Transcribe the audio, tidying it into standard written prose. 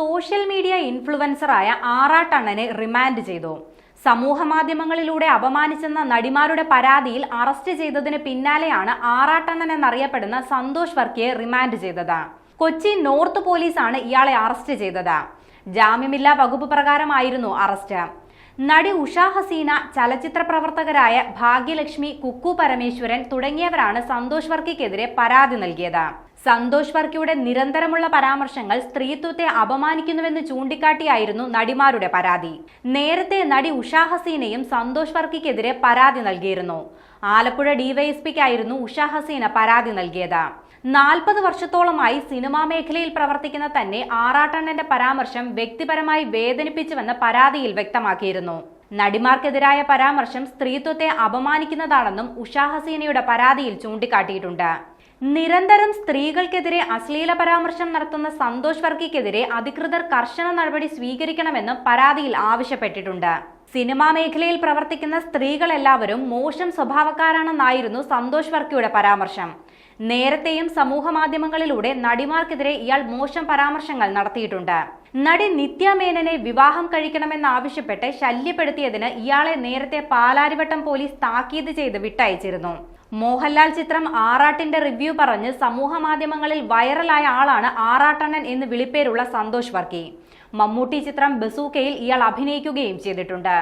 Social media ഇൻഫ്ലുവൻസറായ ആറാട്ടണ്ണനെ remand ചെയ്തു. സമൂഹമാധ്യമങ്ങളിലൂടെ അപമാനിച്ചെന്ന നടിമാരുടെ പരാതിയിൽ അറസ്റ്റ് ചെയ്തതിന് പിന്നാലെയാണ് ആറാട്ടണ്ണൻ എന്നറിയപ്പെടുന്ന സന്തോഷ് വർക്കിയെ റിമാൻഡ് ചെയ്തത്. കൊച്ചി നോർത്ത് പോലീസാണ് ഇയാളെ അറസ്റ്റ് ചെയ്തത്. ജാമ്യമില്ലാ വകുപ്പ് പ്രകാരമായിരുന്നു അറസ്റ്റ്. നടി ഉഷ ഹസീന, ചലച്ചിത്ര പ്രവർത്തകരായ ഭാഗ്യലക്ഷ്മി, കുക്കു പരമേശ്വരൻ തുടങ്ങിയവരാണ് സന്തോഷ് വർക്കിക്കെതിരെ പരാതി നൽകിയത്. സന്തോഷ് വർക്കിയുടെ നിരന്തരമുള്ള പരാമർശങ്ങൾ സ്ത്രീത്വത്തെ അപമാനിക്കുന്നുവെന്ന് ചൂണ്ടിക്കാട്ടിയായിരുന്നു നടിമാരുടെ പരാതി. നേരത്തെ നടി ഉഷ ഹസീനയും സന്തോഷ് വർക്കിക്കെതിരെ പരാതി നൽകിയിരുന്നു. ആലപ്പുഴ ഡിവൈഎസ്പിക്കായിരുന്നു ഉഷ ഹസീന പരാതി നൽകിയത്. 40 വർഷത്തോളമായി സിനിമാ മേഖലയിൽ പ്രവർത്തിക്കുന്ന തന്നെ ആറാട്ടണ്ണന്റെ പരാമർശം വ്യക്തിപരമായി വേദനിപ്പിച്ചുവെന്ന് പരാതിയിൽ വ്യക്തമാക്കിയിരുന്നു. നടിമാർക്കെതിരായ പരാമർശം സ്ത്രീത്വത്തെ അപമാനിക്കുന്നതാണെന്നും ഉഷ ഹസീനയുടെ പരാതിയിൽ ചൂണ്ടിക്കാട്ടിയിട്ടുണ്ട്. നിരന്തരം സ്ത്രീകൾക്കെതിരെ അശ്ലീല പരാമർശം നടത്തുന്ന സന്തോഷ് വർക്കിക്കെതിരെ അധികൃതർ കർശന നടപടി സ്വീകരിക്കണമെന്നും പരാതിയിൽ ആവശ്യപ്പെട്ടിട്ടുണ്ട്. സിനിമാ മേഖലയിൽ പ്രവർത്തിക്കുന്ന സ്ത്രീകളെല്ലാവരും മോശം സ്വഭാവക്കാരാണെന്നായിരുന്നു സന്തോഷ് വർക്കിയുടെ പരാമർശം. നേരത്തെയും സമൂഹ മാധ്യമങ്ങളിലൂടെ നടിമാർക്കെതിരെ ഇയാൾ മോശം പരാമർശങ്ങൾ നടത്തിയിട്ടുണ്ട്. നടി നിത്യ മേനനെ വിവാഹം കഴിക്കണമെന്നാവശ്യപ്പെട്ട് ശല്യപ്പെടുത്തിയതിന് ഇയാളെ നേരത്തെ പാലാരിവട്ടം പോലീസ് താക്കീത് ചെയ്ത് വിട്ടയച്ചിരുന്നു. മോഹൻലാൽ ചിത്രം ആറാട്ടിന്റെ റിവ്യൂ പറഞ്ഞ് സമൂഹ മാധ്യമങ്ങളിൽ വൈറലായ ആളാണ് ആറാട്ടണ്ണൻ എന്ന് വിളിപ്പേരുള്ള സന്തോഷ് വർക്കി. മമ്മൂട്ടി ചിത്രം ബസൂക്കയിൽ ഇയാൾ അഭിനയിക്കുകയും ചെയ്തിട്ടുണ്ട്.